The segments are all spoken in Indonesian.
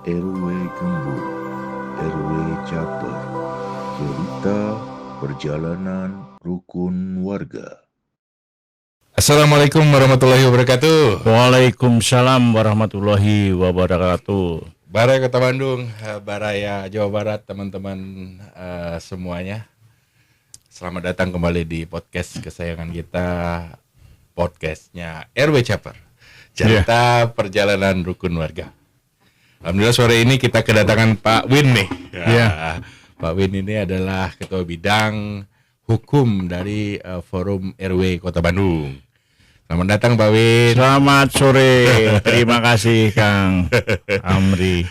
RW Gembul, RW Caper, cerita perjalanan rukun warga. Assalamualaikum warahmatullahi wabarakatuh. Waalaikumsalam warahmatullahi wabarakatuh. Barai Kota Bandung, Baraya Jawa Barat, teman-teman semuanya. Selamat datang kembali di podcast kesayangan kita, podcastnya RW Caper, cerita perjalanan rukun warga. Alhamdulillah sore ini kita kedatangan Pak Win nih. Pak Win ini adalah Ketua Bidang Hukum dari Forum RW Kota Bandung. Selamat datang Pak Win. Selamat sore. Terima kasih Kang Amri.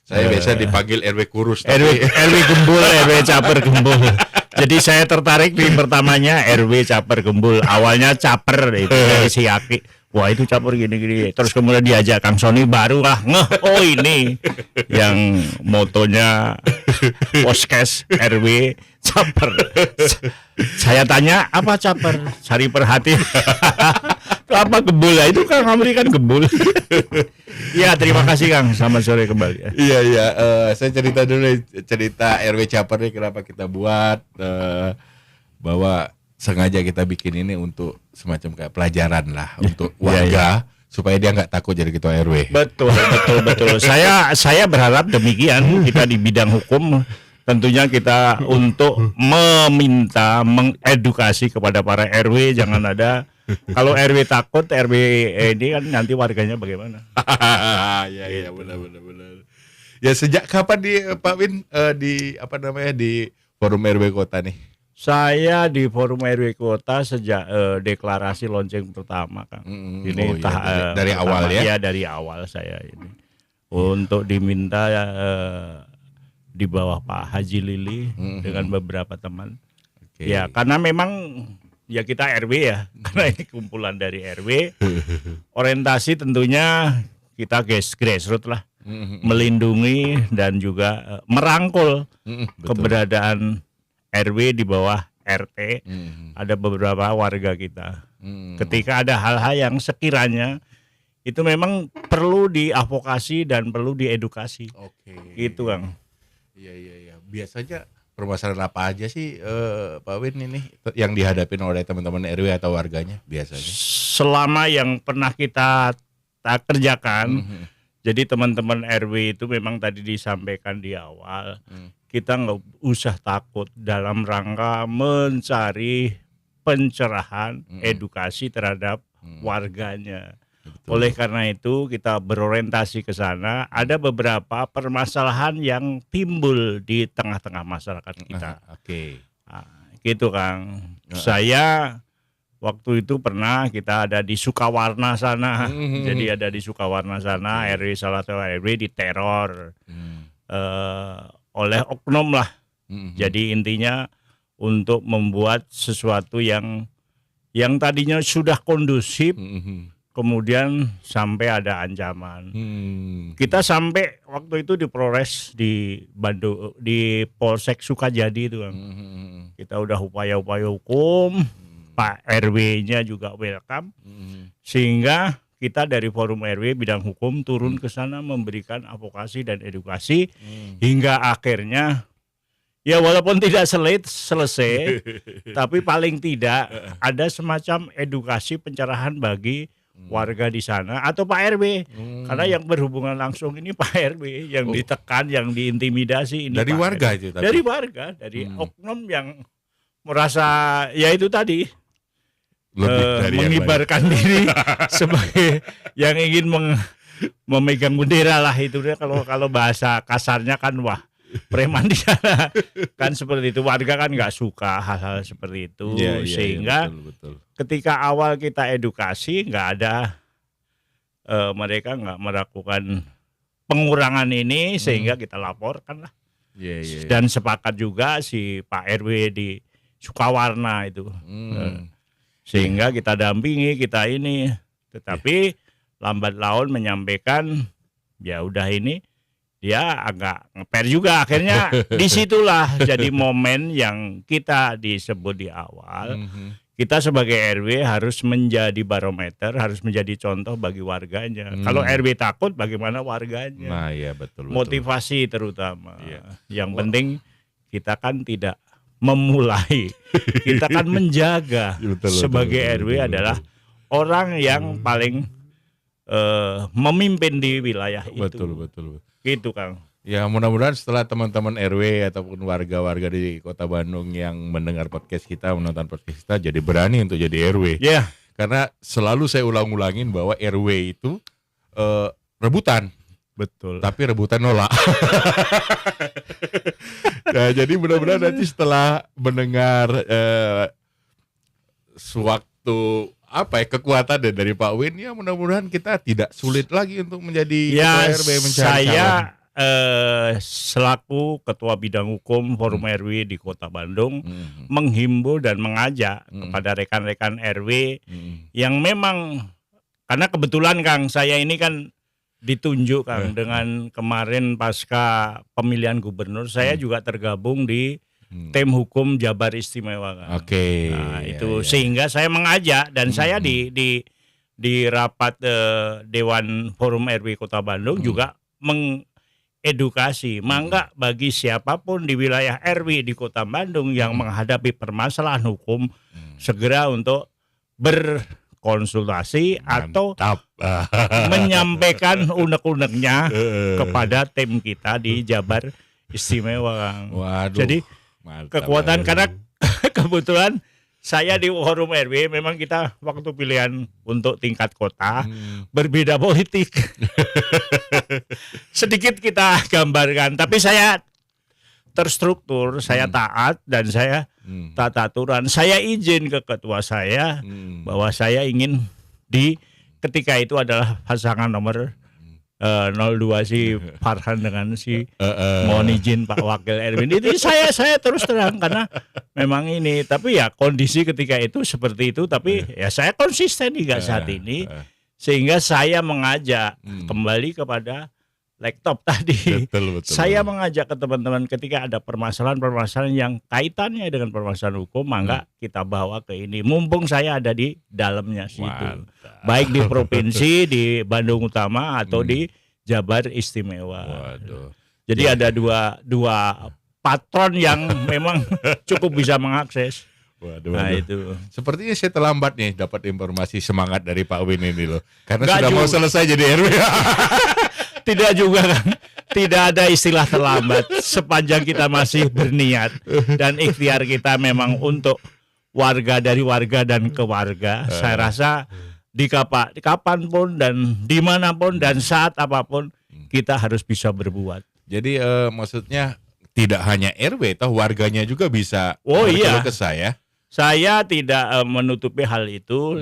Saya biasa dipanggil RW Kurus. RW Gembul, RW Caper Gembul. Jadi saya tertarik di pertamanya RW Caper Gembul. Awalnya Caper itu dari si Aki. Wah itu Caper gini-gini. Terus kemudian diajak Kang Sony, barulah ngeh. Oh ini yang motonya podcast RW Caper. Saya tanya apa Caper? Cari perhatian. Apa Gembul ya? Itu Kang Amri kan Gembul. Ya terima kasih Kang. Selamat sore kembali. Iya. Saya cerita dulu cerita RW Caper nih kenapa kita buat bahwa sengaja kita bikin ini untuk semacam kayak pelajaran lah untuk warga supaya dia nggak takut jadi ketua RW. Betul. Saya berharap demikian. Kita di bidang hukum tentunya kita untuk meminta mengedukasi kepada para RW, jangan ada kalau RW takut, RW ini kan nanti warganya bagaimana? Iya benar. Ya sejak kapan di Pak Win di Forum RW Kota nih? Saya di Forum RW Kota sejak deklarasi launching pertama, Kang. Ini dari awal ya? Iya, dari awal saya ini. Untuk diminta di bawah Pak Haji Lili dengan beberapa teman. Okay. Ya, karena memang ya kita RW ya. Karena ini kumpulan dari RW. Orientasi tentunya kita grassroots lah. Melindungi dan juga merangkul keberadaan RW di bawah RT, ada beberapa warga kita. Ketika ada hal-hal yang sekiranya itu memang perlu diadvokasi dan perlu diedukasi. Oke. Gitu Kang. Iya. Biasanya permasalahan apa aja sih Pak Win ini yang dihadapin oleh teman-teman RW atau warganya biasanya? Selama yang pernah kita kerjakan, jadi teman-teman RW itu memang tadi disampaikan di awal. Kita nggak usah takut dalam rangka mencari pencerahan, edukasi terhadap warganya. Betul. Oleh karena itu kita berorientasi ke sana. Ada beberapa permasalahan yang timbul di tengah-tengah masyarakat kita. Oke. Nah, gitu Kang. Saya waktu itu pernah kita ada di Sukawarna sana. Jadi ada di Sukawarna sana, RW salah satu RW diteror. Oleh oknum lah. Jadi intinya untuk membuat sesuatu yang tadinya sudah kondusif, kemudian sampai ada ancaman. Kita sampai waktu itu diproses di Bandung, di Polsek Sukajadi itu kan. Kita udah upaya-upaya hukum, Pak RW-nya juga welcome, sehingga kita dari Forum RW bidang hukum turun ke sana memberikan advokasi dan edukasi hingga akhirnya ya walaupun tidak selesai tapi paling tidak ada semacam edukasi pencerahan bagi warga di sana atau Pak RW karena yang berhubungan langsung ini Pak RW yang ditekan, yang diintimidasi ini dari Pak warga RW. itu tadi? Dari warga, dari oknum yang merasa ya itu tadi mengibarkan diri sebagai yang ingin memegang bendera lah itu dia kalau bahasa kasarnya kan wah preman di sana kan seperti itu, warga kan nggak suka hal-hal seperti itu sehingga betul. ketika awal kita edukasi nggak ada mereka nggak melakukan pengurangan ini sehingga kita laporkan lah dan sepakat juga si Pak RW di Sukawarna itu. Sehingga kita dampingi, kita ini, tetapi lambat laun menyampaikan ya udah ini dia agak ngeper juga akhirnya disitulah jadi momen yang kita disebut di awal kita sebagai RW harus menjadi barometer, harus menjadi contoh bagi warganya. Kalau RW takut, bagaimana warganya? Nah, ya betul. Motivasi terutama. Iya. Yang penting kita kan tidak memulai, kita kan menjaga. Sebagai RW adalah orang yang paling memimpin di wilayah itu. Betul. Gitu, Kang. Ya, mudah-mudahan setelah teman-teman RW ataupun warga-warga di Kota Bandung yang mendengar podcast kita, menonton podcast kita, jadi berani untuk jadi RW. Ya. Karena selalu saya ulang-ulangin bahwa RW itu rebutan. Betul. Tapi rebutan nolak. Nah, jadi mudah-mudahan nanti setelah mendengar sewaktu kekuatan dari Pak Win, ya mudah-mudahan kita tidak sulit lagi untuk menjadi ketua RW mencari saya calon. Selaku Ketua Bidang Hukum Forum RW di Kota Bandung menghimbau dan mengajak kepada rekan-rekan RW yang memang, karena kebetulan Kang, saya ini kan ditunjuk Kang dengan kemarin pasca pemilihan gubernur, saya juga tergabung di tim hukum Jabar Istimewa Kang. Oke. Nah, itu sehingga saya mengajak dan saya di rapat Dewan Forum RW Kota Bandung juga edukasi, mangga bagi siapapun di wilayah RW di Kota Bandung yang menghadapi permasalahan hukum segera untuk berkonsultasi atau menyampaikan unek-uneknya kepada tim kita di Jabar Istimewa, Kang. Waduh, jadi kekuatan karena kebetulan saya di forum RW memang kita waktu pilihan untuk tingkat kota berbeda politik. Sedikit kita gambarkan, tapi saya terstruktur, saya taat dan saya tata aturan. Saya izin ke ketua saya bahwa saya ingin ketika itu adalah pasangan nomor 02 si Farhan dengan si mohon izin Pak Wakil Erwin. Itu saya terus terang karena memang ini, tapi ya kondisi ketika itu seperti itu, tapi ya saya konsisten hingga saat ini sehingga saya mengajak kembali kepada laptop tadi. Betul. Saya mengajak ke teman-teman ketika ada permasalahan-permasalahan yang kaitannya dengan permasalahan hukum, mangga kita bawa ke ini. Mumpung saya ada di dalamnya situ. Baik di provinsi, di Bandung Utama atau di Jabar Istimewa. Waduh. Jadi ada dua patron yang memang cukup bisa mengakses. Waduh. Nah itu. Sepertinya saya terlambat nih dapat informasi semangat dari Pak Win ini loh. Karena Nggak sudah mau juga. selesai jadi RW. Tidak juga kan. Tidak ada istilah terlambat sepanjang kita masih berniat dan ikhtiar kita memang untuk warga, dari warga dan ke warga. Saya rasa kapanpun dan dimanapun dan saat apapun kita harus bisa berbuat. Jadi maksudnya tidak hanya RW, toh warganya juga bisa Oh iya. berkeluh kesah ya. Saya tidak menutupi hal itu,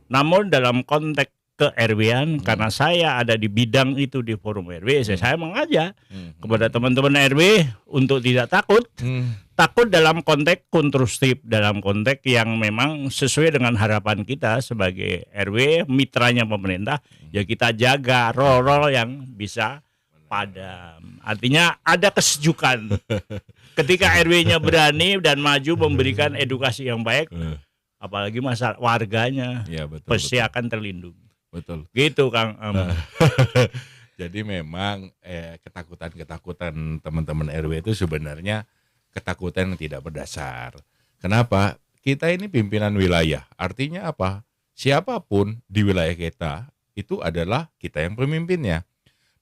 namun dalam konteks ke RW-an, karena saya ada di bidang itu di forum RW, saya mengajak kepada teman-teman RW untuk tidak takut. Takut dalam konteks konstruktif, dalam konteks yang memang sesuai dengan harapan kita sebagai RW, mitranya pemerintah, ya kita jaga role-role yang bisa padam. Artinya ada kesejukan. Ketika RW-nya berani dan maju memberikan edukasi yang baik, apalagi masalah warganya, Ya, betul, pasti akan terlindungi. Betul. Gitu Kang. Jadi memang ketakutan teman-teman RW itu sebenarnya ketakutan yang tidak berdasar. Kenapa? Kita ini pimpinan wilayah. Artinya apa? Siapapun di wilayah kita itu adalah kita yang pemimpinnya.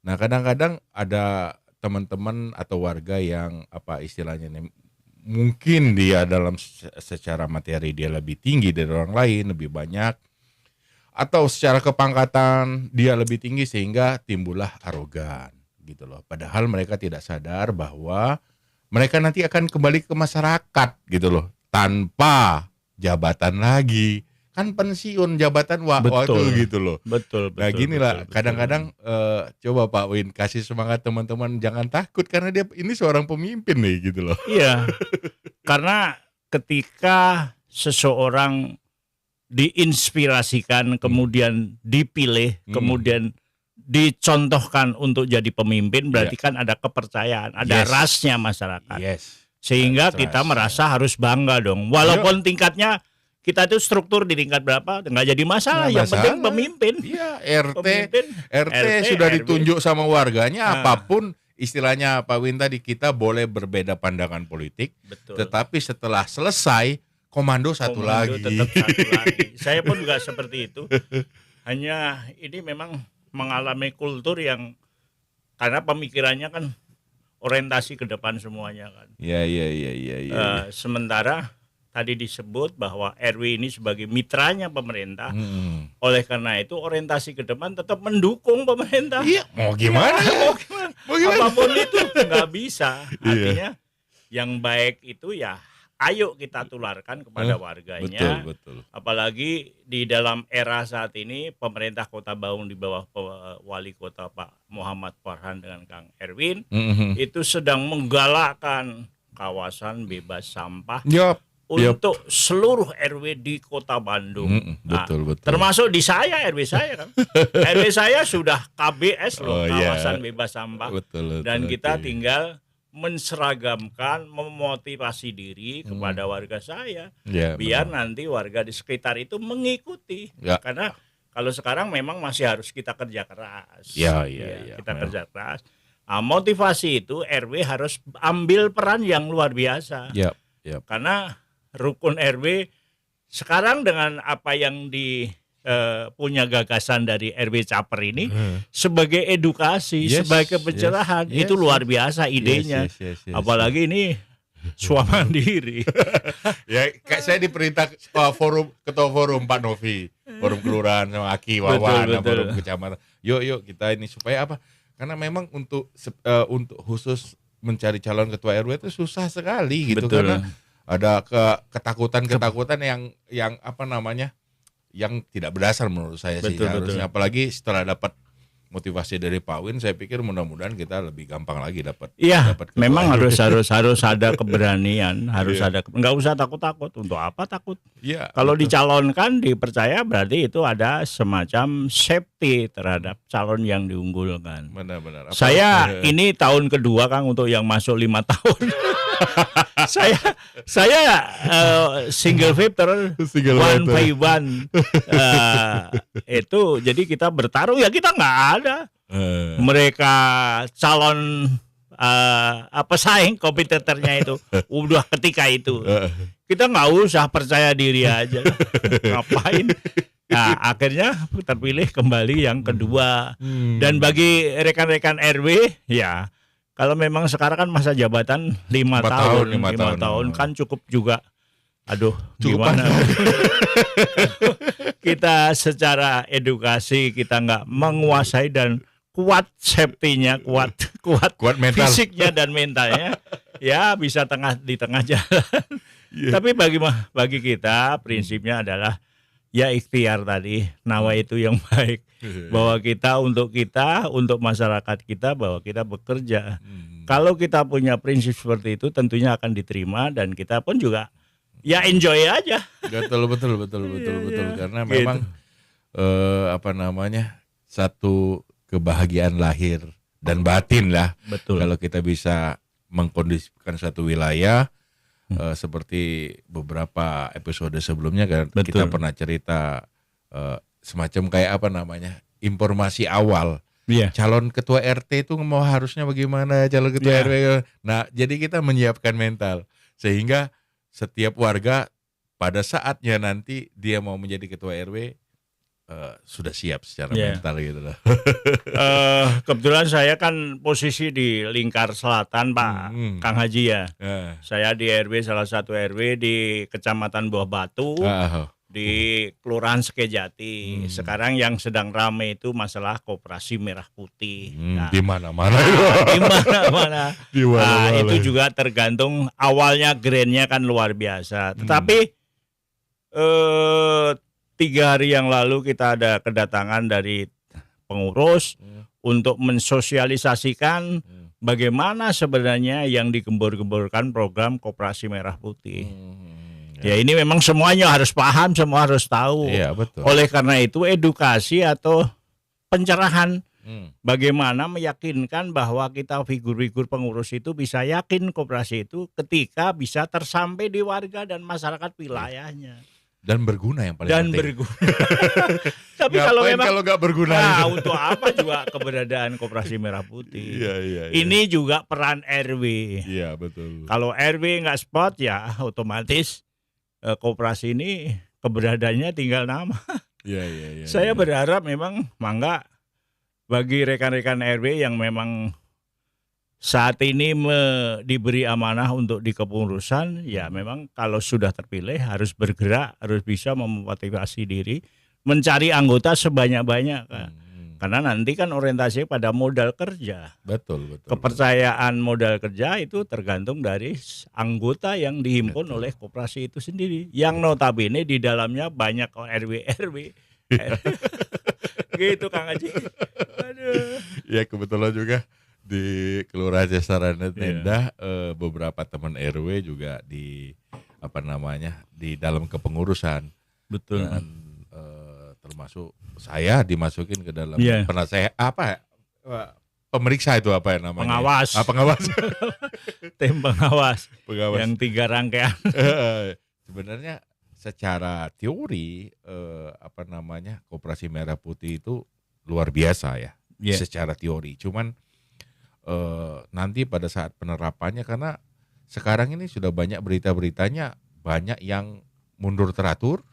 Nah, kadang-kadang ada teman-teman atau warga yang istilahnya nih, mungkin dia dalam secara materi dia lebih tinggi dari orang lain, lebih banyak, atau secara kepangkatan dia lebih tinggi sehingga timbullah arogan gitu loh. Padahal mereka tidak sadar bahwa mereka nanti akan kembali ke masyarakat gitu loh, tanpa jabatan lagi. Kan pensiun jabatan waktu gitu loh. Betul. Nah ginilah kadang-kadang coba Pak Win kasih semangat teman-teman, jangan takut karena dia ini seorang pemimpin nih gitu loh. Iya. Karena ketika seseorang diinspirasikan, kemudian dipilih, kemudian dicontohkan untuk jadi pemimpin, berarti kan ada kepercayaan, ada rasnya masyarakat. Yes. Sehingga Ada kita trust, merasa harus bangga dong. Walaupun tingkatnya kita itu struktur di tingkat berapa nggak jadi masalah. Nggak Yang penting masalah. pemimpin. Iya, Pemimpin, RT sudah ditunjuk sama warganya, apapun istilahnya Pak Win tadi, kita boleh berbeda pandangan politik, Betul. tetapi setelah selesai komando satu lagi. Tetap satu lagi. Saya pun juga seperti itu. Hanya ini memang mengalami kultur yang karena pemikirannya kan orientasi ke depan semuanya kan. Iya. Sementara tadi disebut bahwa RW ini sebagai mitranya pemerintah. Hmm. Oleh karena itu orientasi ke depan tetap mendukung pemerintah. Iya, mau gimana? Mau gimana? Apapun itu nggak bisa. Artinya yang baik itu ya ayo kita tularkan kepada warganya. Betul. Apalagi di dalam era saat ini pemerintah Kota Baung di bawah Wali Kota Pak Muhammad Farhan dengan Kang Erwin itu sedang menggalakkan kawasan bebas sampah untuk seluruh RW di Kota Bandung. Betul. Termasuk di saya, RW saya kan. RW saya sudah KBS loh, kawasan bebas sampah. Betul, Dan kita tinggal menseragamkan, memotivasi diri kepada warga saya, biar nanti warga di sekitar itu mengikuti. Karena kalau sekarang memang masih harus kita kerja keras. Kita kerja keras. Nah, motivasi itu RW harus ambil peran yang luar biasa. Karena rukun RW sekarang dengan apa yang punya gagasan dari RW Caper ini sebagai edukasi, sebagai pencerahan, itu luar biasa idenya. Apalagi ini swamandiri. Ya, kayak saya diperintah ketua forum Pak Novi, forum kelurahan sama Aki Wawan, forum kecamatan. Yuk kita ini supaya apa? Karena memang untuk khusus mencari calon ketua RW itu susah sekali gitu. Karena ada ketakutan yang apa namanya? Yang tidak berdasar menurut saya sih harusnya. Apalagi setelah dapat motivasi dari Pak Win, saya pikir mudah-mudahan kita lebih gampang lagi dapat. Iya, memang harus ada keberanian, nggak usah takut-takut. Untuk apa takut? Iya. Kalau dicalonkan, dipercaya, berarti itu ada semacam safety terhadap calon yang diunggulkan. Benar-benar. Saya ini tahun kedua Kang untuk yang masuk 5 tahun. saya single voter, one by one. Itu jadi kita bertarung ya, kita nggak ada. Mereka calon pesaing kompetitornya itu udah ketika itu kita nggak usah percaya diri aja. Ngapain? Nah, akhirnya terpilih kembali yang kedua. Dan bagi rekan-rekan RW ya, kalau memang sekarang kan masa jabatan 5 tahun kan cukup juga. Aduh, cukup gimana? Kita secara edukasi kita nggak menguasai dan kuat safety-nya, kuat mental, fisiknya dan mentalnya, ya bisa di tengah jalan. Tapi bagi kita prinsipnya adalah ya ikhtiar tadi, nawa itu yang baik. Bahwa kita, untuk masyarakat kita, bahwa kita bekerja. Kalau kita punya prinsip seperti itu tentunya akan diterima dan kita pun juga ya enjoy aja. Betul. Karena memang satu kebahagiaan lahir dan batin lah. Betul. Kalau kita bisa mengkondisikan satu wilayah seperti beberapa episode sebelumnya kan kita pernah cerita semacam kayak informasi awal. Calon ketua RT itu mau harusnya bagaimana, calon ketua RW. Nah, jadi kita menyiapkan mental sehingga setiap warga pada saatnya nanti dia mau menjadi ketua RW sudah siap secara mental gitu loh. Kebetulan saya kan posisi di Lingkar Selatan, Pak Kang Haji ya. Saya di salah satu RW di Kecamatan Buah Batu. Di Kelurahan Sekejati. Sekarang yang sedang ramai itu masalah Koperasi Merah Putih. Di mana-mana. Itu juga tergantung, awalnya grandnya kan luar biasa. Tetapi 3 hari yang lalu kita ada kedatangan dari pengurus untuk mensosialisasikan bagaimana sebenarnya yang digembor-gemborkan program Koperasi Merah Putih. Ya ini memang semuanya harus paham, semua harus tahu. Iya, betul. Oleh karena itu edukasi atau pencerahan bagaimana meyakinkan bahwa kita figur-figur pengurus itu bisa yakin koperasi itu ketika bisa tersampai di warga dan masyarakat wilayahnya. Dan berguna yang paling dan penting. berguna. Tapi kalau Ngapain memang kalau nggak berguna? nah, untuk apa juga keberadaan Koperasi Merah Putih? Iya. Ini juga peran RW. Iya betul. Kalau RW nggak spot ya otomatis koperasi ini keberadaannya tinggal nama. Iya. Saya berharap memang mangga bagi rekan-rekan RW yang memang saat ini diberi amanah untuk di kepengurusan, ya memang kalau sudah terpilih harus bergerak, harus bisa memotivasi diri, mencari anggota sebanyak-banyak. Karena nanti kan orientasi pada modal kerja. Betul. Kepercayaan modal kerja itu tergantung dari anggota yang dihimpun oleh koperasi itu sendiri. Yang notabene di dalamnya banyak RW. Gitu Kang Haji. Aduh. Ya kebetulan juga di Kelurahan Cesarane Nenda beberapa teman RW juga di di dalam kepengurusan. Betul. Dan termasuk saya dimasukin ke dalam penasehat pemeriksa itu apa ya namanya? Pengawas. Pengawas. Tim pengawas. Pengawas. Yang 3 rangkaian. Sebenarnya secara teori Koperasi Merah Putih itu luar biasa ya. Secara teori. Cuman nanti pada saat penerapannya, karena sekarang ini sudah banyak berita-beritanya, banyak yang mundur teratur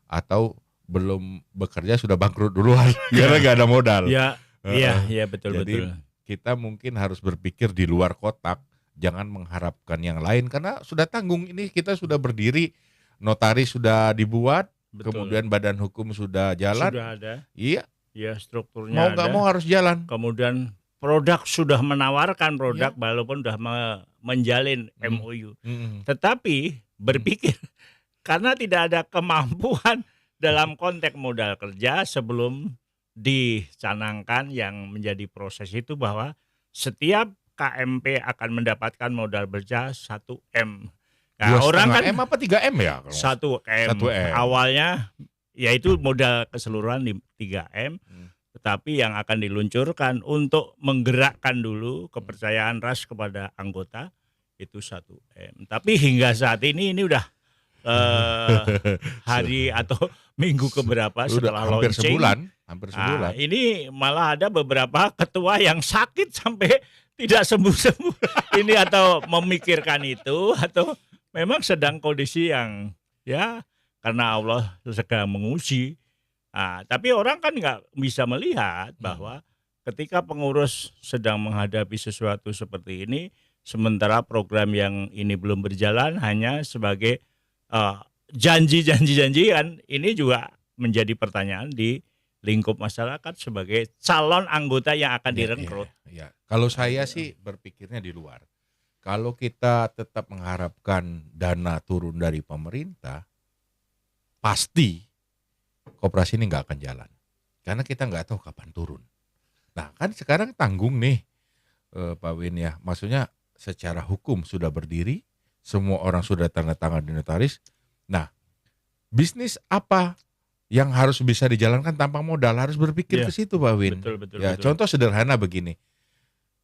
atau belum bekerja sudah bangkrut duluan karena nggak ada modal. Iya betul. Jadi kita mungkin harus berpikir di luar kotak, jangan mengharapkan yang lain karena sudah tanggung. Ini kita sudah berdiri, notaris sudah dibuat, kemudian badan hukum sudah jalan. Sudah ada. Iya. Ya strukturnya mau nggak mau harus jalan. Kemudian produk sudah menawarkan produk walaupun sudah menjalin MOU. Tetapi berpikir karena tidak ada kemampuan dalam konteks modal kerja sebelum dicanangkan yang menjadi proses itu bahwa setiap KMP akan mendapatkan modal kerja 1M. Nah, orang kan M apa 3M ya? 1M. 1M. Awalnya yaitu modal keseluruhan di 3M. Tetapi yang akan diluncurkan untuk menggerakkan dulu kepercayaan ras kepada anggota itu 1M. Tapi hingga saat ini udah hari atau minggu keberapa setelah hampir launching. Hampir sebulan. Ini malah ada beberapa ketua yang sakit sampai tidak sembuh-sembuh. Ini atau memikirkan itu atau memang sedang kondisi yang karena Allah sedang menguji. Tapi orang kan nggak bisa melihat bahwa ketika pengurus sedang menghadapi sesuatu seperti ini, sementara program yang ini belum berjalan hanya sebagai janji-janjian, ini juga menjadi pertanyaan di lingkup masyarakat sebagai calon anggota yang akan direkrut. Ya. Kalau saya sih berpikirnya di luar. Kalau kita tetap mengharapkan dana turun dari pemerintah, pasti koperasi ini nggak akan jalan. Karena kita nggak tahu kapan turun. Nah kan sekarang tanggung nih Pak Win ya. Maksudnya secara hukum sudah berdiri, semua orang sudah tanda tangan di notaris. Nah bisnis apa yang harus bisa dijalankan tanpa modal, harus berpikir ke situ Pak Win. Betul. Contoh sederhana begini.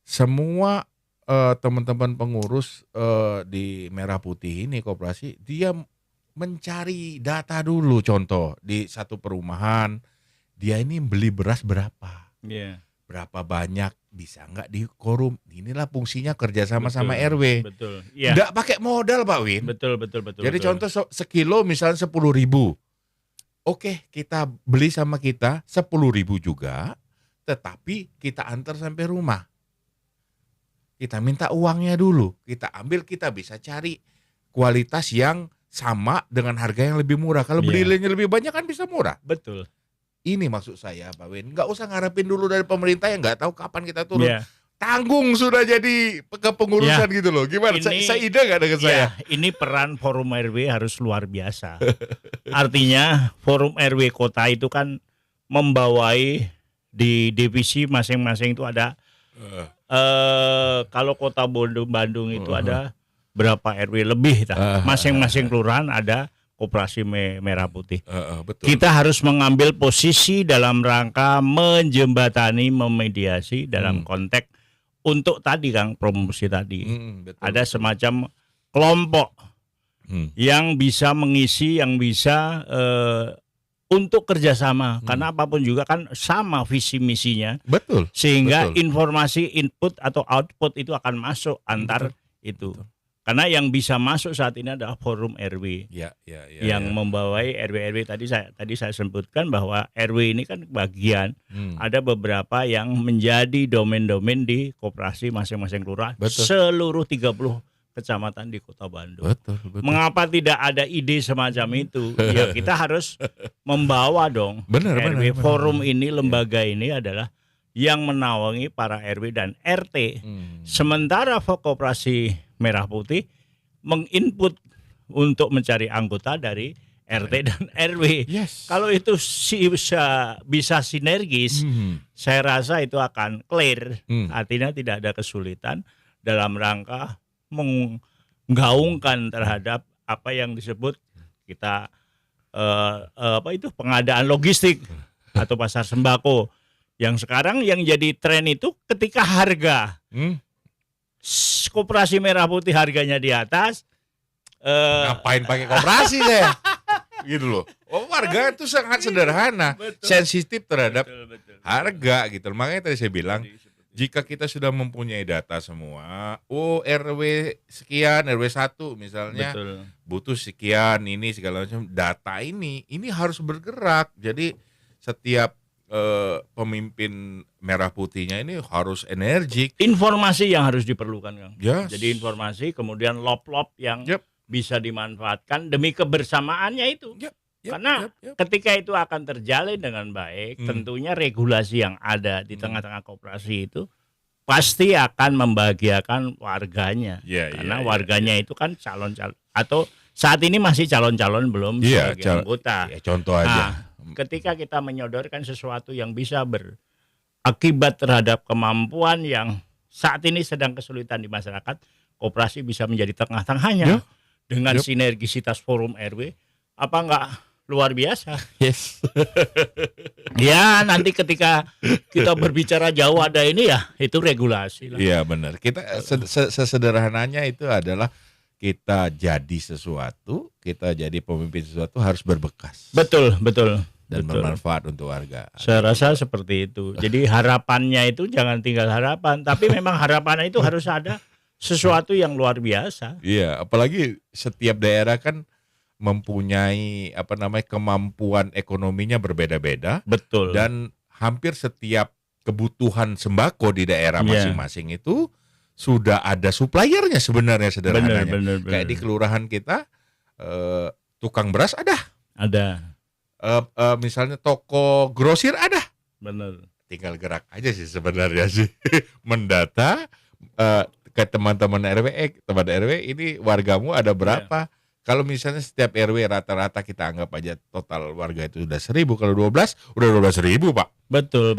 Semua teman-teman pengurus di Merah Putih ini koperasi, dia mencari data dulu. Contoh di satu perumahan, dia ini beli beras berapa, berapa banyak, bisa nggak dikorum. Inilah fungsinya kerjasama sama RW. Betul. Nggak pakai modal Pak Win. Betul. Jadi contoh sekilo misalnya 10.000. Oke, kita beli sama kita 10.000 juga, tetapi kita antar sampai rumah. Kita minta uangnya dulu, kita ambil, kita bisa cari kualitas yang sama dengan harga yang lebih murah. Kalau belinya lebih banyak kan bisa murah. Betul. Ini maksud saya Pak Win, nggak usah ngarepin dulu dari pemerintah yang nggak tahu kapan kita turun. Tanggung sudah jadi kepengurusan gitu loh. Gimana? Saya ide nggak dengan saya? Ini peran Forum RW harus luar biasa. Artinya Forum RW kota itu kan membawai di divisi masing-masing itu ada. Kalau kota Bandung itu ada berapa RW lebih? Masing-masing kelurahan ada Koperasi Merah Putih. Betul. Kita harus mengambil posisi dalam rangka menjembatani, memediasi dalam konteks untuk tadi Kang promosi tadi. Betul, ada semacam kelompok yang bisa mengisi, yang bisa untuk kerjasama, karena apapun juga kan sama visi misinya, Betul. sehingga betul. informasi input atau output itu akan masuk antar itu. betul. Karena yang bisa masuk saat ini adalah forum RW Ya, yang membawai RW-RW tadi saya sebutkan bahwa RW ini kan bagian ada beberapa yang menjadi domain-domain di koperasi masing-masing lurah Betul. seluruh 30 kecamatan di Kota Bandung. Betul. Mengapa tidak ada ide semacam itu? Ya kita harus membawa dong. Benar, RW benar. forum ini, lembaga ini adalah yang menaungi para RW dan RT. Sementara Koperasi Merah Putih menginput untuk mencari anggota dari RT dan RW. Yes. Kalau itu bisa sinergis, saya rasa itu akan clear. Artinya tidak ada kesulitan dalam rangka menggaungkan terhadap apa yang disebut kita pengadaan logistik atau pasar sembako. Yang sekarang yang jadi tren itu ketika harga Koperasi Merah Putih harganya di atas, Ngapain pakai koperasi saya? Gitu loh. Warga itu sangat sederhana, sensitif terhadap harga gitu. Makanya tadi saya bilang, jika kita sudah mempunyai data semua, RW sekian, RW 1 misalnya butuh sekian, ini segala macam, data ini harus bergerak. Jadi setiap pemimpin Merah Putihnya ini harus energik. Informasi yang harus diperlukan, Kang. Yes. Jadi informasi, kemudian lop-lop yang bisa dimanfaatkan demi kebersamaannya itu. Karena ketika itu akan terjalin dengan baik, tentunya regulasi yang ada di tengah-tengah koperasi itu pasti akan membahagiakan warganya. Karena warganya itu kan calon-calon, atau saat ini masih calon-calon belum sebagai anggota. Contoh aja. Ketika kita menyodorkan sesuatu yang bisa berakibat terhadap kemampuan yang saat ini sedang kesulitan di masyarakat, koperasi bisa menjadi tengah-tengahnya dengan sinergisitas forum RW. Apa enggak luar biasa? Yes. Ya, nanti ketika kita berbicara jauh ada ini ya, itu regulasi lah. Iya benar. Kita sesederhananya itu adalah kita jadi sesuatu, kita jadi pemimpin sesuatu harus berbekas. Betul. Dan bermanfaat untuk warga. Saya rasa seperti itu. Jadi harapannya itu jangan tinggal harapan, tapi memang harapannya itu harus ada sesuatu yang luar biasa. Iya, apalagi setiap daerah kan mempunyai kemampuan ekonominya berbeda-beda. Betul. Dan hampir setiap kebutuhan sembako di daerah masing-masing itu sudah ada suppliernya sebenarnya sederhananya. Benar. Kayak di kelurahan kita tukang beras ada. Misalnya toko grosir ada. Benar. Tinggal gerak aja sih sebenarnya sih. Mendata ke teman-teman RW, teman RW ini wargamu ada berapa? Kalau misalnya setiap RW rata-rata kita anggap aja total warga itu sudah 1.000, kalau 12 udah 12.000, Pak. Betul.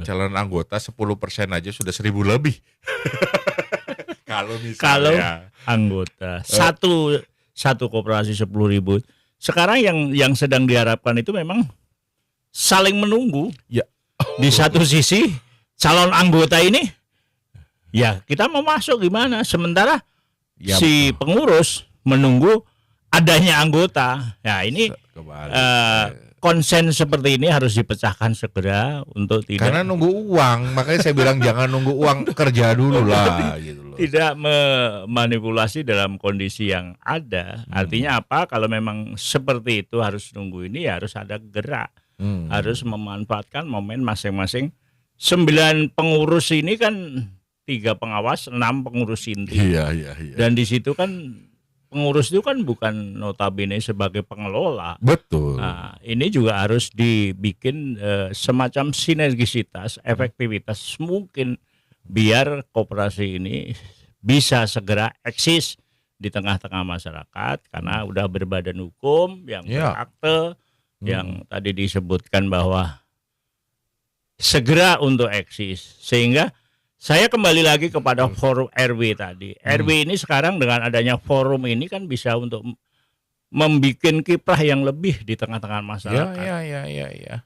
Calon anggota 10% aja sudah 1.000 lebih. Kalau Kalau misalnya anggota satu koperasi 10.000. Sekarang yang sedang diharapkan itu memang saling menunggu. Ya. Di satu sisi calon anggota ini, ya kita mau masuk gimana? Sementara si pengurus menunggu adanya anggota. Ya ini konsen seperti ini harus dipecahkan segera untuk tidak. Karena nunggu uang, makanya saya bilang jangan nunggu uang, kerja dulu lah gitu loh. Tidak memanipulasi dalam kondisi yang ada. Artinya apa? Kalau memang seperti itu harus nunggu ini, ya harus ada gerak. Harus memanfaatkan momen masing-masing. 9 pengurus ini kan 3 pengawas, 6 pengurus inti. Iya. Dan di situ kan pengurus itu kan bukan notabene sebagai pengelola. Betul. Nah, ini juga harus dibikin semacam sinergisitas, efektivitas mungkin biar koperasi ini bisa segera eksis di tengah-tengah masyarakat karena udah berbadan hukum yang berakte, yang tadi disebutkan bahwa segera untuk eksis. Sehingga saya kembali lagi kepada forum RW tadi. RW ini sekarang dengan adanya forum ini kan bisa untuk membikin kiprah yang lebih di tengah-tengah masyarakat.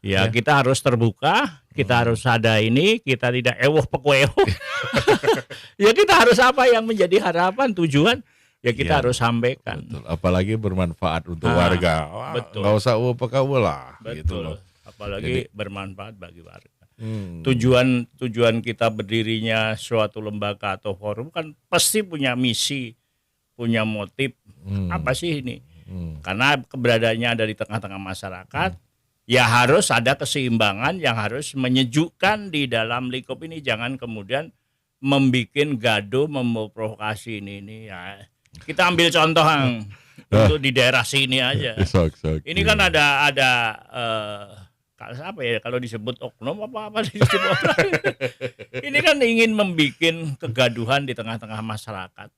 Ya, kita harus terbuka, kita harus ada ini, kita tidak ewoh-pekoewoh. Ya kita harus apa yang menjadi harapan, tujuan ya kita Iya, harus sampaikan. betul. Apalagi bermanfaat untuk Ah, warga. Wah, betul. nggak usah peka lah, gitu Betul. loh. Apalagi bermanfaat bagi warga. Hmm. Tujuan kita berdirinya suatu lembaga atau forum kan pasti punya misi, punya motif. Apa sih ini? Karena keberadaannya ada di tengah-tengah masyarakat, ya harus ada keseimbangan yang harus menyejukkan di dalam lingkup ini. Jangan kemudian membuat gaduh, memprovokasi ini. Ya. Kita ambil contoh yang untuk di daerah sini aja. Sok. Ini kan ada apa ya kalau disebut oknum apa disebut orang. Ini kan ingin membuat kegaduhan di tengah-tengah masyarakat.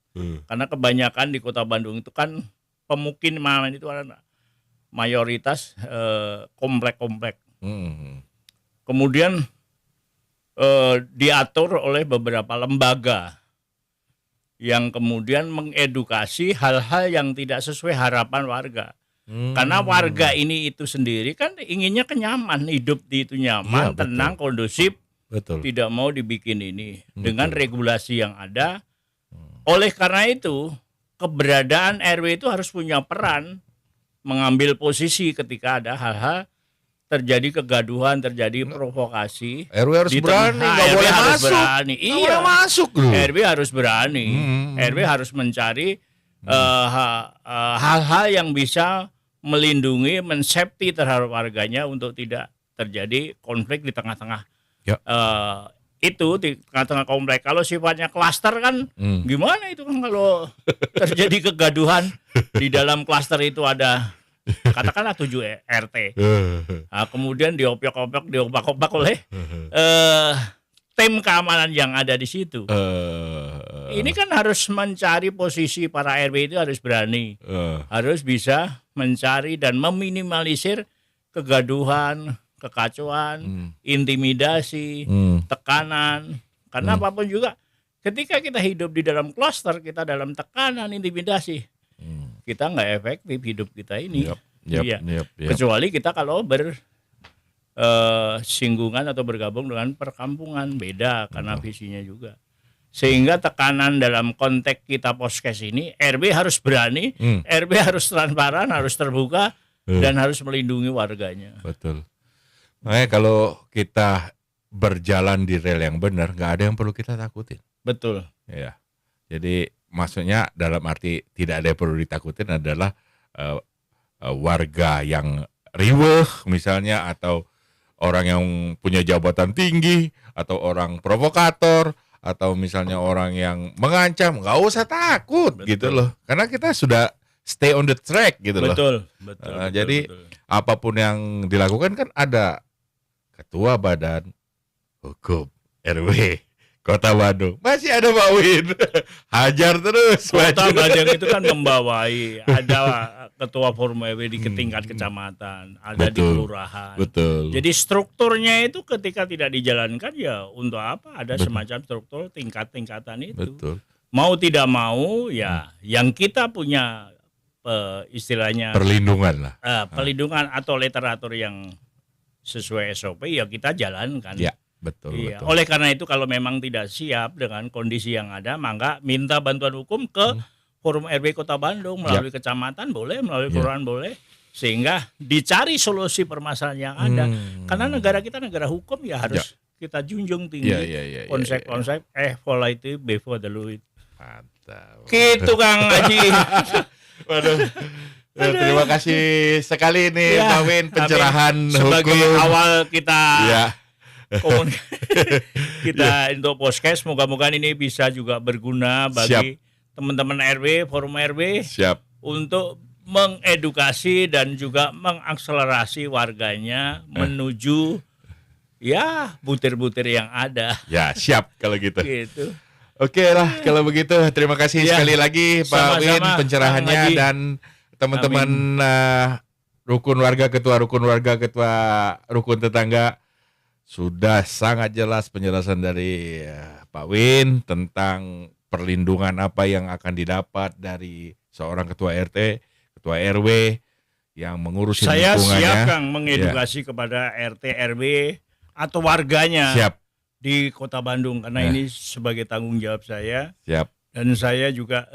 Karena kebanyakan di Kota Bandung itu kan pemukiman itu ada mayoritas komplek-komplek. Kemudian diatur oleh beberapa lembaga yang kemudian mengedukasi hal-hal yang tidak sesuai harapan warga. Karena warga ini itu sendiri kan inginnya kenyaman, hidup di itu nyaman, Iya, tenang, kondusif, Betul. tidak mau dibikin ini dengan regulasi yang ada. Oleh karena itu, keberadaan RW itu harus punya peran mengambil posisi ketika ada hal-hal terjadi kegaduhan, terjadi provokasi. RW harus Di berani, tengah, nggak RW boleh harus masuk. berani. Nggak Iya. boleh masuk loh. RW harus berani. RW harus mencari hal-hal yang bisa melindungi, men-safety terhadap warganya untuk tidak terjadi konflik di tengah-tengah. Ya. Itu di tengah-tengah komplek. Kalau sifatnya klaster kan gimana itu kan kalau terjadi kegaduhan di dalam klaster itu ada katakanlah 7 RT. Nah, kemudian diopak-opak oleh tim keamanan yang ada di situ. Ini kan harus mencari posisi para RW itu harus berani. Harus bisa mencari dan meminimalisir kegaduhan, kekacauan, intimidasi, tekanan. Karena apapun juga ketika kita hidup di dalam klaster, kita dalam tekanan, intimidasi, kita nggak efektif hidup kita ini. Iya. Kecuali kita kalau singgungan atau bergabung dengan perkampungan, beda karena visinya juga. Sehingga tekanan dalam konteks kita podcast ini, RW harus berani, RW harus transparan, harus terbuka, dan harus melindungi warganya. Betul. Makanya kalau kita berjalan di rel yang benar, nggak ada yang perlu kita takutin. Betul. Ya. Jadi maksudnya dalam arti tidak ada yang perlu ditakutin adalah warga yang riweuh misalnya, atau orang yang punya jabatan tinggi, atau orang provokator, atau misalnya orang yang mengancam, nggak usah takut. Betul. Gitu loh. Karena kita sudah stay on the track gitu loh. Betul. Jadi apapun yang dilakukan kan ada ketua badan hukum RW Kota Bandung. Masih ada Pak Win. Hajar terus. Kota maju. Bandung itu kan membawai, ada ketua forum RW di tingkat kecamatan, ada di Betul. kelurahan. Betul. Jadi strukturnya itu ketika tidak dijalankan ya untuk apa? Ada semacam struktur tingkat-tingkatan itu. Betul. Mau tidak mau ya yang kita punya istilahnya Perlindungan lah. pelindungan atau literatur yang sesuai SOP ya kita jalankan. Ya, betul. Iya. Betul. Oleh karena itu kalau memang tidak siap dengan kondisi yang ada, maka minta bantuan hukum ke Forum RW Kota Bandung melalui kecamatan boleh, melalui kelurahan boleh, sehingga dicari solusi permasalahan yang ada. Karena negara kita negara hukum ya harus kita junjung tinggi Iya. konsep-konsep equality before the law. Mantap. Gitu Kang Haji. Waduh. Terima kasih sekali nih Ya, Pak Win pencerahan sebagai hukum. awal kita Ya. kita untuk podcast, moga-moga ini bisa juga berguna bagi teman-teman RW, forum RW Siap. untuk mengedukasi dan juga mengakselerasi warganya menuju ya butir-butir yang ada. Ya, siap kalau gitu. Gitu. Oke lah, kalau begitu terima kasih Ya, sekali lagi Pak Win sama-sama, pencerahannya Kang Haji. dan teman-teman rukun warga, ketua rukun tetangga, sudah sangat jelas penjelasan dari Pak Win tentang perlindungan apa yang akan didapat dari seorang ketua RT, ketua RW yang mengurusi Saya lingkungannya. siap Kang mengedukasi kepada RT RW atau warganya Siap, di Kota Bandung karena ini sebagai tanggung jawab saya. siap. Dan saya juga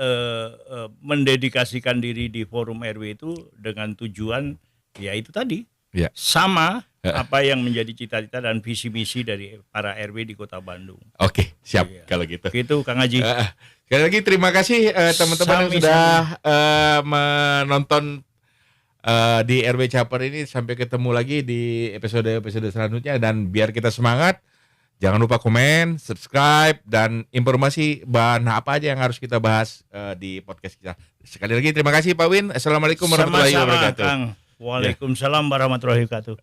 mendedikasikan diri di forum RW itu dengan tujuan ya itu tadi Ya. sama apa yang menjadi cita-cita dan visi misi dari para RW di Kota Bandung. Oke, siap Iya. kalau gitu. Gitu Kang Haji. Sekali lagi terima kasih teman-teman yang Sami-sami. sudah menonton di RW Caper ini. Sampai ketemu lagi di episode selanjutnya, dan biar kita semangat, jangan lupa komen, subscribe, dan informasi bahan apa aja yang harus kita bahas di podcast kita. Sekali lagi terima kasih Pak Win. Assalamualaikum warahmatullahi Sama-sama wabarakatuh. Kang. Waalaikumsalam warahmatullahi wabarakatuh.